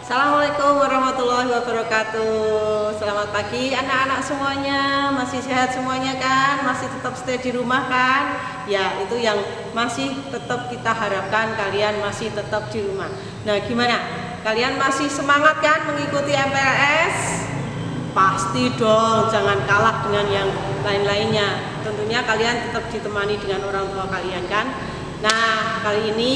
Assalamualaikum warahmatullahi wabarakatuh. Selamat pagi anak-anak semuanya. Masih sehat semuanya kan? Masih tetap stay di rumah kan? Ya, itu yang masih tetap kita harapkan, kalian masih tetap di rumah. Nah, gimana? Kalian masih semangat kan mengikuti MPLS? Pasti dong, jangan kalah dengan yang lain-lainnya. Tentunya kalian tetap ditemani dengan orang tua kalian kan? Nah, kali ini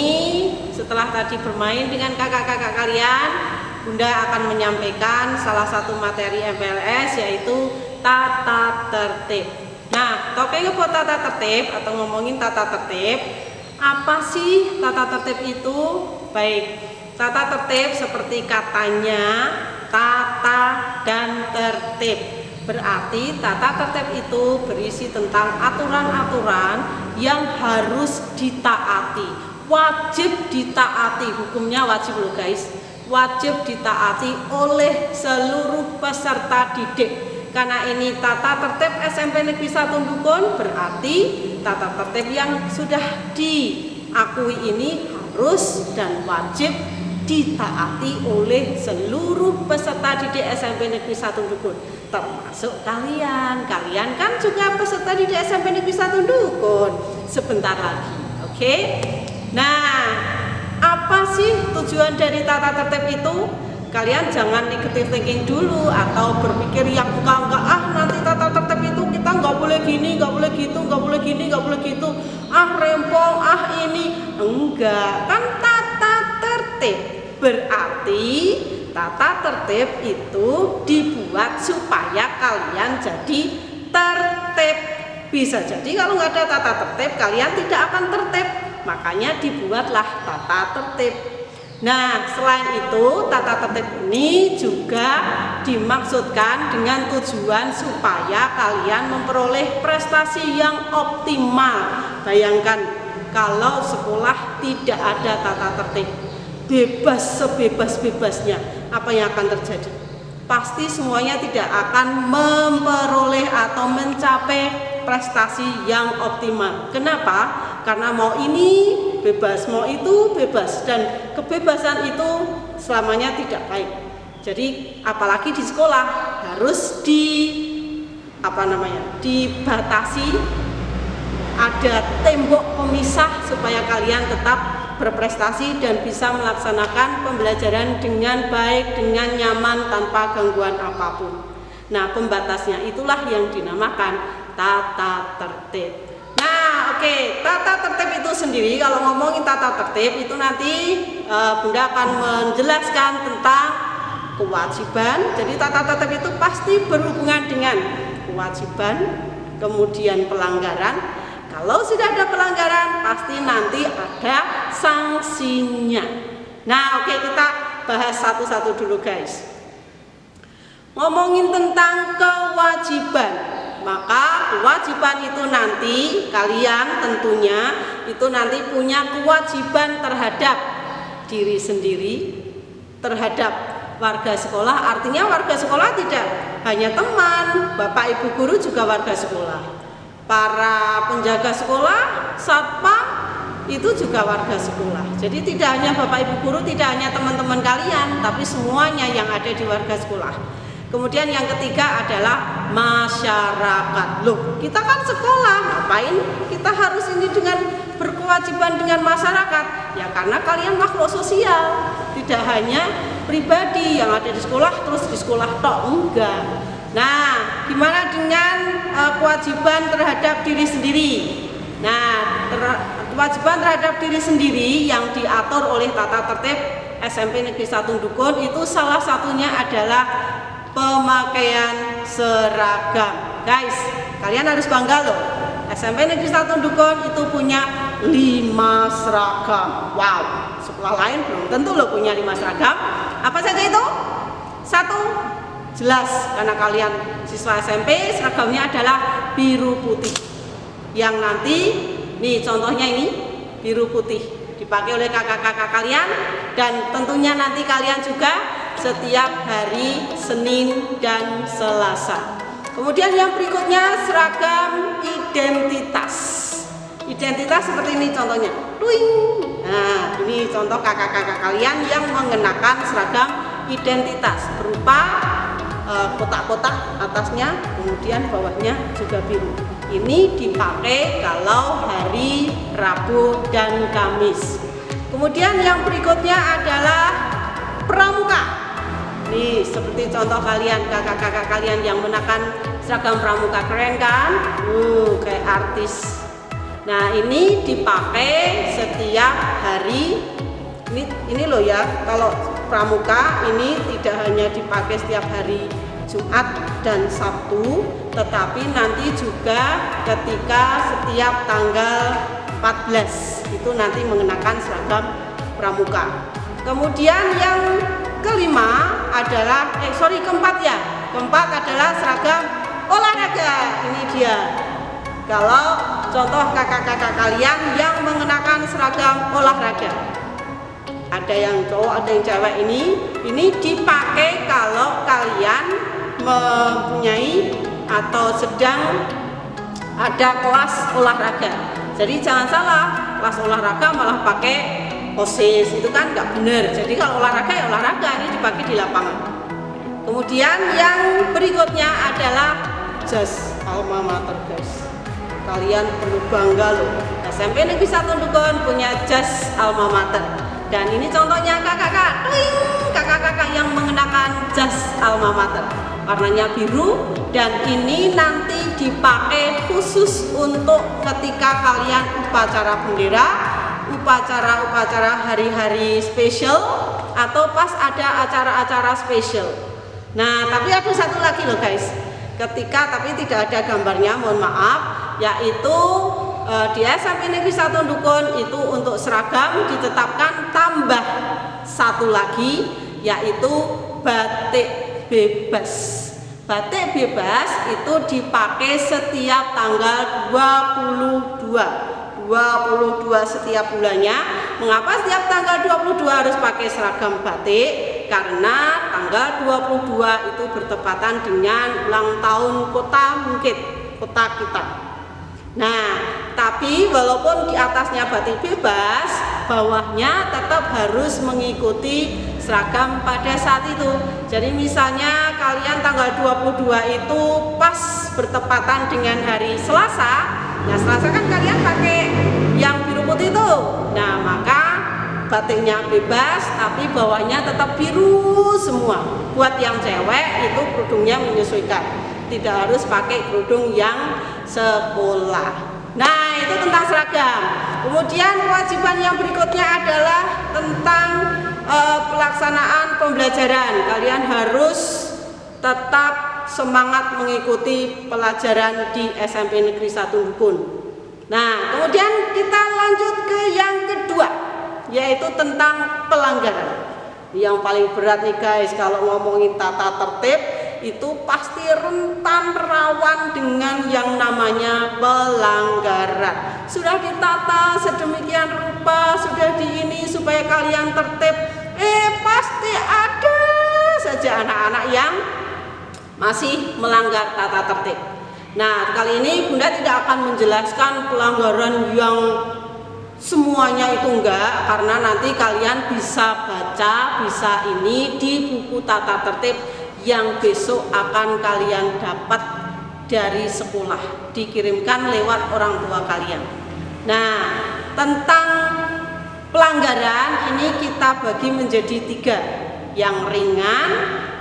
setelah tadi bermain dengan kakak-kakak kalian, Bunda akan menyampaikan salah satu materi MPLS, yaitu tata tertib. Nah, topik buat tata tertib atau ngomongin tata tertib, apa sih tata tertib itu? Baik, tata tertib seperti katanya tata dan tertib. Berarti tata tertib itu berisi tentang aturan-aturan yang harus ditaati, wajib ditaati, hukumnya wajib loh guys, wajib ditaati oleh seluruh peserta didik. Karena ini tata tertib SMP Negeri 1 Dukun, berarti tata tertib yang sudah diakui ini harus dan wajib ditaati oleh seluruh peserta didik SMP Negeri 1 Dukun, termasuk kalian. Kalian kan juga peserta didik SMP Negeri 1 Dukun sebentar lagi. Oke? Nah, apa sih tujuan dari tata tertib itu? Kalian jangan negative thinking dulu atau berpikir yang enggak, nanti tata tertib itu kita nggak boleh gini, nggak boleh gitu, nggak boleh gini, nggak boleh gitu, rempong, ini. Enggak, kan tata tertib berarti tata tertib itu dibuat supaya kalian jadi tertib. Bisa jadi kalau nggak ada tata tertib kalian tidak akan tertib, makanya dibuatlah tata tertib. Nah, selain itu tata tertib ini juga dimaksudkan dengan tujuan supaya kalian memperoleh prestasi yang optimal. Bayangkan kalau sekolah tidak ada tata tertib, bebas sebebas-bebasnya, apa yang akan terjadi? Pasti semuanya tidak akan memperoleh atau mencapai prestasi yang optimal. Kenapa? Karena mau ini bebas, mau itu bebas, dan kebebasan itu selamanya tidak baik. Jadi apalagi di sekolah harus dibatasi, ada tembok pemisah supaya kalian tetap berprestasi dan bisa melaksanakan pembelajaran dengan baik, dengan nyaman, tanpa gangguan apapun. Nah, pembatasnya itulah yang dinamakan tata tertib. Nah, oke, tata tertib itu sendiri, kalau ngomongin tata tertib itu nanti Bunda akan menjelaskan tentang kewajiban. Jadi tata tertib itu pasti berhubungan dengan kewajiban, kemudian pelanggaran. Kalau sudah ada pelanggaran, pasti nanti ada sanksinya. Nah, oke, kita bahas satu-satu dulu guys. Ngomongin tentang kewajiban, maka kewajiban itu nanti kalian tentunya itu nanti punya kewajiban terhadap diri sendiri, terhadap warga sekolah. Artinya warga sekolah tidak hanya teman, bapak ibu guru juga warga sekolah. Para penjaga sekolah, satpam itu juga warga sekolah. Jadi tidak hanya bapak ibu guru, tidak hanya teman-teman kalian, tapi semuanya yang ada di warga sekolah. Kemudian yang ketiga adalah masyarakat. Loh, kita kan sekolah, ngapain kita harus ini dengan berkewajiban dengan masyarakat? Ya karena kalian makhluk sosial, tidak hanya pribadi yang ada di sekolah terus di sekolah tok, enggak. Nah, gimana dengan kewajiban terhadap diri sendiri? Nah, kewajiban terhadap diri sendiri yang diatur oleh tata tertib SMP Negeri 1 Dukun itu salah satunya adalah pemakaian seragam. Guys, kalian harus bangga loh. SMP Negeri 1 Dukun itu punya 5 seragam. Wow, sekolah lain belum tentu loh punya 5 seragam. Apa saja itu? 1, jelas, karena kalian siswa SMP seragamnya adalah biru putih. Yang nanti, nih contohnya ini biru putih dipakai oleh kakak-kakak kalian, dan tentunya nanti kalian juga setiap hari Senin dan Selasa. Kemudian yang berikutnya seragam identitas. Identitas seperti ini contohnya. Nah, ini contoh kakak-kakak kalian yang mengenakan seragam identitas berupa kotak-kotak atasnya, kemudian bawahnya juga biru. Ini dipakai kalau hari Rabu dan Kamis. Kemudian yang berikutnya adalah pramuka. Nih seperti contoh kalian, kakak-kakak kalian yang mengenakan seragam pramuka, keren kan? Kayak artis. Nah ini dipakai setiap hari. Ini loh ya, kalau pramuka ini tidak hanya dipakai setiap hari Jumat dan Sabtu, tetapi nanti juga ketika setiap tanggal 14 itu nanti mengenakan seragam pramuka. Kemudian yang kelima adalah keempat ya. Keempat adalah seragam olahraga. Ini dia. Kalau contoh kakak-kakak kalian yang mengenakan seragam olahraga. Ada yang cowok, ada yang cewek, ini dipakai kalau kalian mempunyai atau sedang ada kelas olahraga. Jadi jangan salah, kelas olahraga malah pakai OSIS, itu kan nggak benar. Jadi kalau olahraga ya olahraga, ini dipakai di lapangan. Kemudian yang berikutnya adalah jas alma mater, guys. Kalian perlu bangga loh, SMP Negeri 1 Dukun punya jas alma mater. Dan ini contohnya kakak-kakak yang mengenakan jas alma mater. Warnanya biru dan ini nanti dipakai khusus untuk ketika kalian upacara bendera, upacara hari-hari spesial atau pas ada acara-acara spesial. Nah, tapi ada satu lagi loh guys. Tapi tidak ada gambarnya, mohon maaf, yaitu di SMP Negeri 1 Dukun itu untuk seragam ditetapkan tambah satu lagi, yaitu batik bebas. Batik bebas itu dipakai setiap tanggal 22 setiap bulannya. Mengapa setiap tanggal 22 harus pakai seragam batik? Karena tanggal 22 itu bertepatan dengan ulang tahun kota kita. Nah, tapi walaupun di atasnya batik bebas, bawahnya tetap harus mengikuti seragam pada saat itu. Jadi misalnya kalian tanggal 22 itu pas bertepatan dengan hari Selasa. Nah, Selasa kan kalian pakai yang biru putih itu. Nah, maka batiknya bebas tapi bawahnya tetap biru semua. Buat yang cewek itu kerudungnya menyesuaikan. Tidak harus pakai kerudung yang sekolah. Nah, itu tentang seragam. Kemudian kewajiban yang berikutnya adalah tentang pelaksanaan pembelajaran. Kalian harus tetap semangat mengikuti pelajaran di SMP Negeri 1 Dukun. Nah, kemudian kita lanjut ke yang kedua, yaitu tentang pelanggaran. Yang paling berat nih guys, kalau ngomongin tata tertib itu pasti rentan rawan dengan yang namanya pelanggaran. Sudah ditata sedemikian rupa, sudah ini supaya kalian tertib, pasti ada saja anak-anak yang masih melanggar tata tertib. Nah, kali ini Bunda tidak akan menjelaskan pelanggaran yang semuanya itu enggak, karena nanti kalian bisa baca, bisa ini di buku tata tertib yang besok akan kalian dapat dari sekolah, dikirimkan lewat orang tua kalian. Nah, tentang pelanggaran ini kita bagi menjadi 3, yang ringan,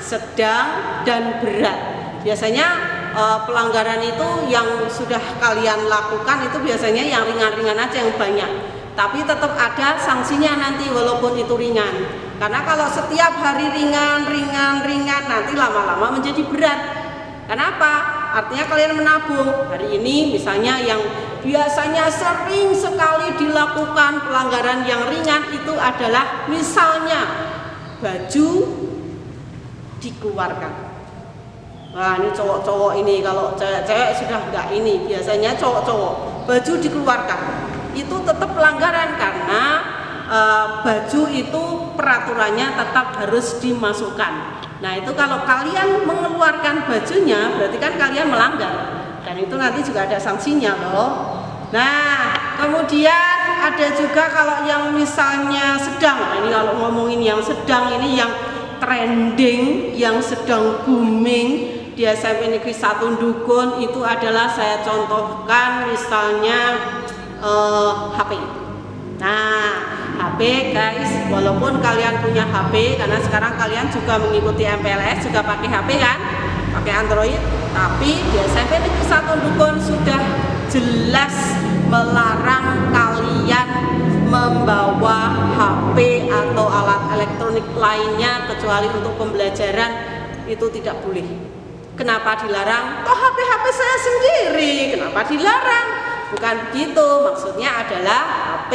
sedang, dan berat. Biasanya pelanggaran itu yang sudah kalian lakukan itu biasanya yang ringan-ringan aja yang banyak, tapi tetap ada sanksinya nanti walaupun itu ringan. Karena kalau setiap hari ringan nanti lama-lama menjadi berat. Kenapa? Artinya kalian menabung. Hari ini misalnya yang biasanya sering sekali dilakukan pelanggaran yang ringan itu adalah misalnya baju dikeluarkan. Nah, ini cowok-cowok ini, kalau cewek-cewek sudah enggak ini, biasanya cowok-cowok baju dikeluarkan. Itu tetap pelanggaran karena baju itu peraturannya tetap harus dimasukkan. Nah, itu kalau kalian mengeluarkan bajunya berarti kan kalian melanggar, dan itu nanti juga ada sanksinya loh. Nah, kemudian ada juga kalau yang misalnya sedang, ini kalau ngomongin yang sedang ini yang trending, yang sedang booming di SMP Negeri 1 Ndugun itu adalah, saya contohkan misalnya HP. Nah, HP guys, walaupun kalian punya HP, karena sekarang kalian juga mengikuti MPLS juga pakai HP kan, pakai Android, tapi di SMP Negeri 1 Ndugun sudah jelas melarang kalian membawa HP atau alat elektronik lainnya kecuali untuk pembelajaran, itu tidak boleh. Kenapa dilarang? Toh HP saya sendiri, kenapa dilarang? Bukan begitu, maksudnya adalah HP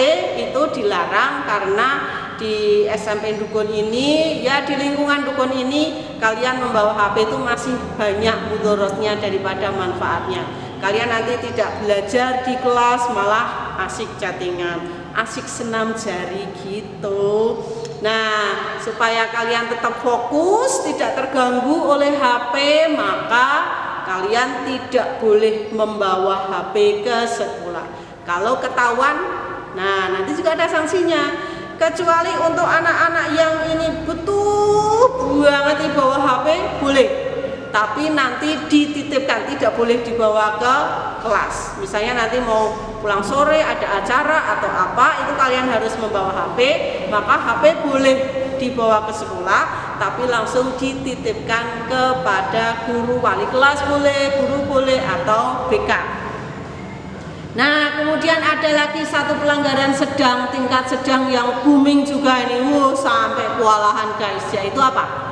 itu dilarang karena di SMP Ndugun ini, ya di lingkungan Ndugun ini, kalian membawa HP itu masih banyak mudaratnya daripada manfaatnya. Kalian nanti tidak belajar di kelas, malah asik chattingan, asik senam jari gitu. Nah, supaya kalian tetap fokus, tidak terganggu oleh HP, maka kalian tidak boleh membawa HP ke sekolah. Kalau ketahuan, nah nanti juga ada sanksinya. Kecuali untuk anak-anak yang ini betul banget dibawa HP, boleh. Tapi nanti dititipkan, tidak boleh dibawa ke kelas. Misalnya nanti mau pulang sore, ada acara atau apa, itu kalian harus membawa HP, maka HP boleh dibawa ke sekolah, tapi langsung dititipkan kepada guru, wali kelas boleh, guru boleh, atau BK. Nah, kemudian ada lagi satu pelanggaran sedang, tingkat sedang yang booming juga ini, sampai kewalahan guys, yaitu apa?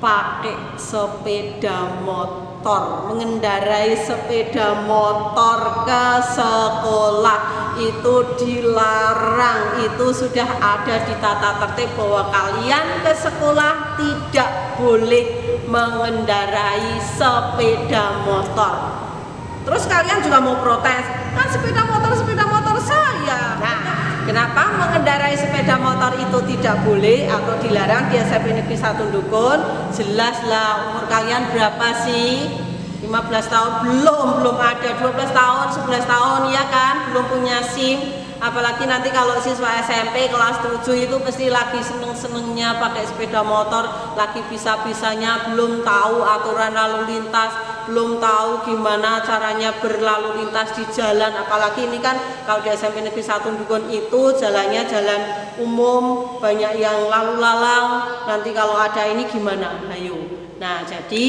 Pakai sepeda motor, mengendarai sepeda motor ke sekolah itu dilarang. Itu sudah ada di tata tertib bahwa kalian ke sekolah tidak boleh mengendarai sepeda motor. Terus kalian juga mau protes, kan sepeda motor saya. Nah, kenapa mengendarai sepeda motor itu tidak boleh atau dilarang di SMP Negeri 1 Ndugun? Jelaslah, umur kalian berapa sih? 15 tahun? Belum ada, 12 tahun, 11 tahun ya kan? Belum punya SIM. Apalagi nanti kalau siswa SMP kelas 7 itu pasti lagi seneng-senengnya pakai sepeda motor, lagi bisa-bisanya, belum tahu aturan lalu lintas, belum tahu gimana caranya berlalu lintas di jalan. Apalagi ini kan kalau di SMP Negeri 1 Ndugun itu jalannya jalan umum, banyak yang lalu lalang, nanti kalau ada ini gimana? Ayo. Nah, jadi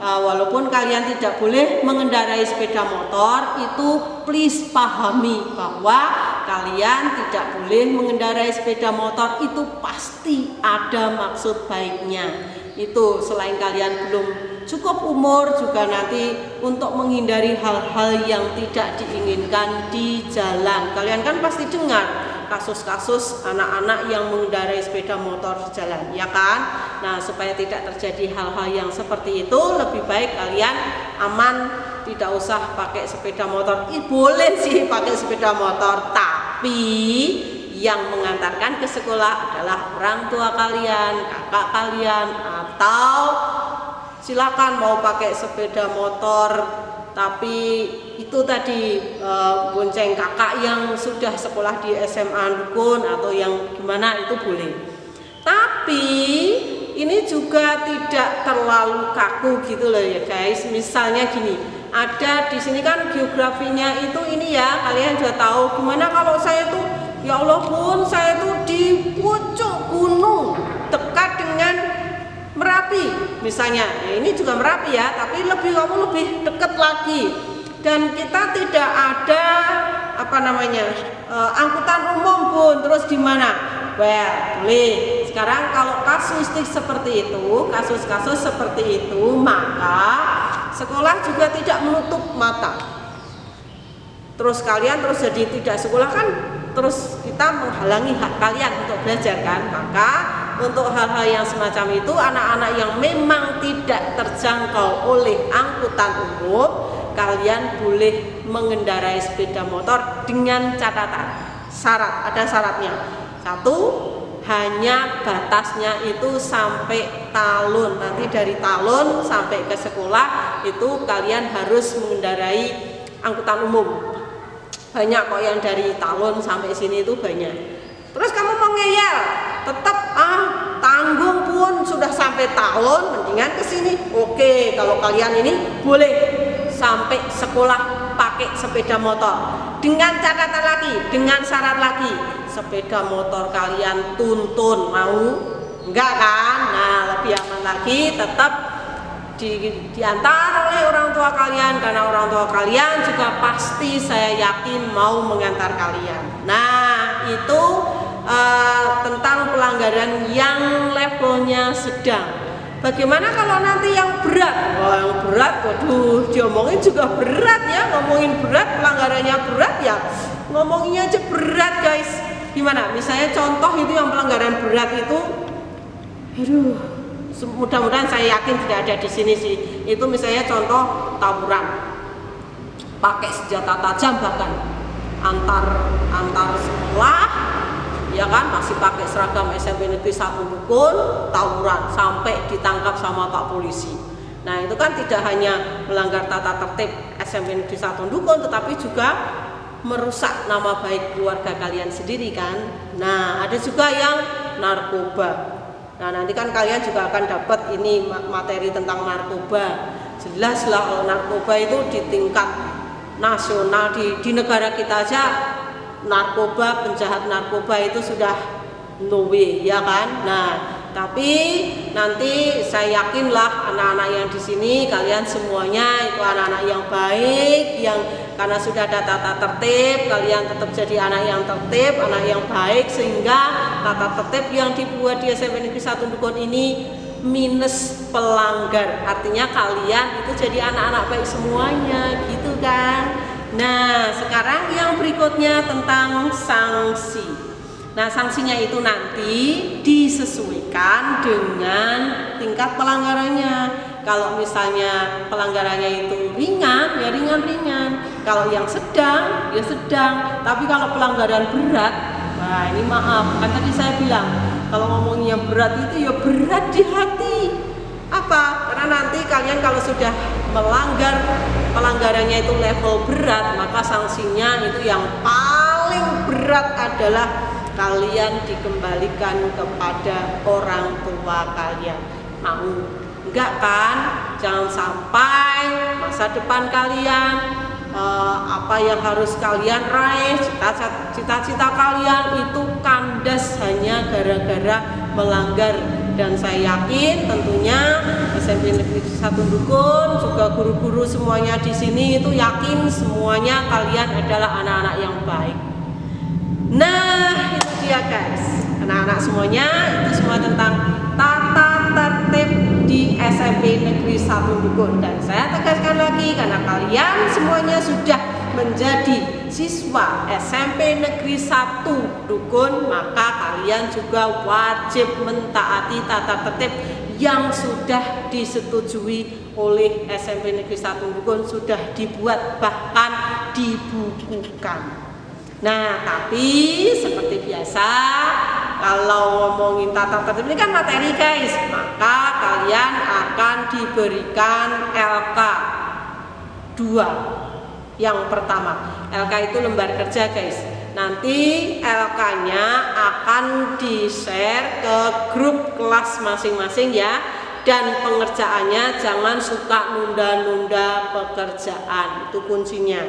walaupun kalian tidak boleh mengendarai sepeda motor, itu please pahami bahwa kalian tidak boleh mengendarai sepeda motor, itu pasti ada maksud baiknya. Itu selain kalian belum cukup umur, juga nanti untuk menghindari hal-hal yang tidak diinginkan di jalan. Kalian kan pasti dengar kasus-kasus anak-anak yang mengendarai sepeda motor di jalan, ya kan? Nah, supaya tidak terjadi hal-hal yang seperti itu, lebih baik kalian aman, tidak usah pakai sepeda motor. Boleh sih pakai sepeda motor, tapi yang mengantarkan ke sekolah adalah orang tua kalian, kakak kalian, atau silakan mau pakai sepeda motor tapi itu tadi bonceng kakak yang sudah sekolah di SMA Ndugun atau yang gimana, itu boleh. Tapi ini juga tidak terlalu kaku gitu loh ya guys. Misalnya gini, ada di sini kan geografinya itu ini ya, kalian sudah tahu gimana kalau saya tuh, ya Allah pun saya tuh di pucuk gunung dekat dengan Merapi misalnya, ya ini juga Merapi ya, tapi kamu lebih dekat lagi, dan kita tidak ada angkutan umum pun, terus gimana? Well, boleh. Sekarang kalau kasus seperti itu, maka sekolah juga tidak menutup mata. Terus kalian terus jadi tidak sekolah kan, terus kita menghalangi hak kalian untuk belajar kan. Maka untuk hal-hal yang semacam itu, anak-anak yang memang tidak terjangkau oleh angkutan umum, kalian boleh mengendarai sepeda motor dengan catatan, ada syaratnya. Satu, hanya batasnya itu sampai Talun. Nanti dari Talun sampai ke sekolah itu kalian harus mengendarai angkutan umum. Banyak kok yang dari Talun sampai sini itu banyak. Terus kamu mau ngeyel, tetap tanggung pun pun sudah sampai tahun, mendingan ke sini. Oke, kalau kalian ini boleh sampai sekolah pakai sepeda motor. Dengan catatan lagi, dengan syarat lagi, sepeda motor kalian tuntun, mau? Enggak kan? Nah, lebih aman lagi, tetap diantar oleh orang tua kalian, karena orang tua kalian juga pasti saya yakin mau mengantar kalian. Nah, itu tentang pelanggaran yang levelnya sedang. Bagaimana kalau nanti yang berat? Wah, yang berat, waduh, diomongin juga berat ya. Ngomongin berat, pelanggarannya berat ya, ngomonginnya aja berat guys. Gimana? Misalnya contoh itu yang pelanggaran berat itu, aduh, mudah-mudahan saya yakin tidak ada di sini sih. Itu misalnya contoh tawuran, pakai senjata tajam bahkan antar sekolah, ya kan, masih pakai seragam SMP Negeri 1 Dukun, tawuran sampai ditangkap sama Pak Polisi. Nah, itu kan tidak hanya melanggar tata tertib SMP Negeri 1 Dukun, tetapi juga merusak nama baik keluarga kalian sendiri kan. Nah, ada juga yang narkoba. Nah, nanti kan kalian juga akan dapat ini materi tentang narkoba. Jelas lah kalau narkoba itu di tingkat nasional, di negara kita aja narkoba, penjahat narkoba itu sudah no way, ya kan. Nah, tapi nanti saya yakinlah anak-anak yang di sini kalian semuanya itu anak-anak yang baik, yang karena sudah ada tata tertib, kalian tetap jadi anak yang tertib, anak yang baik, sehingga tata tertib yang dibuat di SMP Negeri 1 Dukun ini minus pelanggar. Artinya kalian itu jadi anak-anak baik semuanya, gitu kan. Nah, sekarang yang berikutnya tentang sanksi. Nah, sanksinya itu nanti disesuaikan dengan tingkat pelanggarannya. Kalau misalnya pelanggarannya itu ringan, ya ringan-ringan. Kalau yang sedang, ya sedang. Tapi kalau pelanggaran berat, nah ini maaf, kan tadi saya bilang kalau ngomongnya berat itu ya berat di hati. Apa? Karena nanti kalian kalau sudah melanggar, pelanggarannya itu level berat, maka sanksinya itu yang paling berat adalah kalian dikembalikan kepada orang tua kalian. Mau? Enggak kan? Jangan sampai masa depan kalian, apa yang harus kalian raih, cita-cita kalian itu kandas hanya gara-gara melanggar. Dan saya yakin tentunya SMP Negeri 1 Dukun, juga guru-guru semuanya di sini itu yakin semuanya kalian adalah anak-anak yang baik. Nah, itu dia guys, anak-anak semuanya, itu semua tentang tata tertib di SMP Negeri 1 Dukun. Dan saya tegaskan lagi, karena kalian semuanya sudah menjadi siswa SMP Negeri 1 Dukun, maka kalian juga wajib mentaati tata tertib yang sudah disetujui oleh SMP Negeri 1 Dukun, sudah dibuat bahkan dibukukan. Nah, tapi seperti biasa kalau ngomongin tata tertib ini kan materi guys, maka kalian akan diberikan LK 2. Yang pertama, LK itu lembar kerja guys. Nanti LK-nya akan di-share ke grup kelas masing-masing ya. Dan pengerjaannya jangan suka nunda-nunda pekerjaan, itu kuncinya.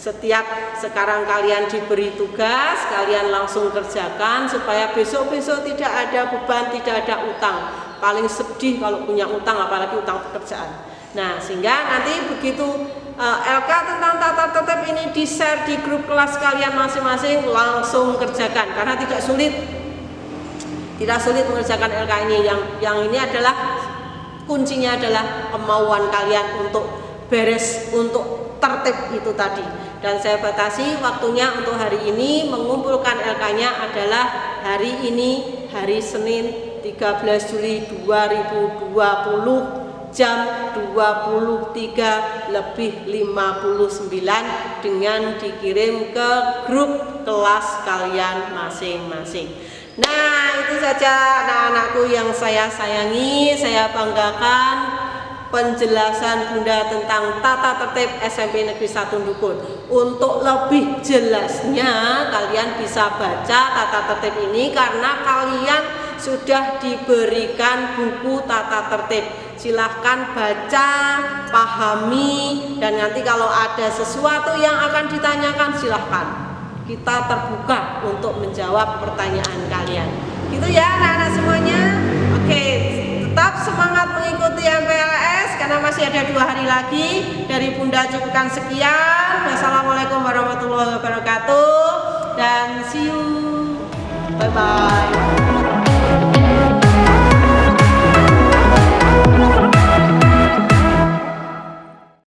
Setiap sekarang kalian diberi tugas, kalian langsung kerjakan supaya besok-besok tidak ada beban, tidak ada utang. Paling sedih kalau punya utang, apalagi utang pekerjaan. Nah, sehingga nanti begitu LK tentang tata tertib ini di-share di grup kelas kalian masing-masing, langsung kerjakan karena tidak sulit mengerjakan LK ini. Yang ini adalah kuncinya adalah kemauan kalian untuk beres, untuk tertib itu tadi. Dan saya batasi waktunya untuk hari ini mengumpulkan LK-nya adalah hari ini, hari Senin 13 Juli 2020 jam 23:59 dengan dikirim ke grup kelas kalian masing-masing. Nah, itu saja anak-anakku yang saya sayangi, saya banggakan penjelasan Bunda tentang tata tertib SMP Negeri 1 Dukun. Untuk lebih jelasnya kalian bisa baca tata tertib ini karena kalian sudah diberikan buku tata tertib. Silahkan baca, pahami, dan nanti kalau ada sesuatu yang akan ditanyakan silahkan. Kita terbuka untuk menjawab pertanyaan kalian. Gitu ya anak-anak semuanya. Oke, tetap semangat mengikuti MPLS karena masih ada 2 hari lagi. Dari Bunda cukupkan sekian. Wassalamualaikum warahmatullahi wabarakatuh dan see you. Bye bye.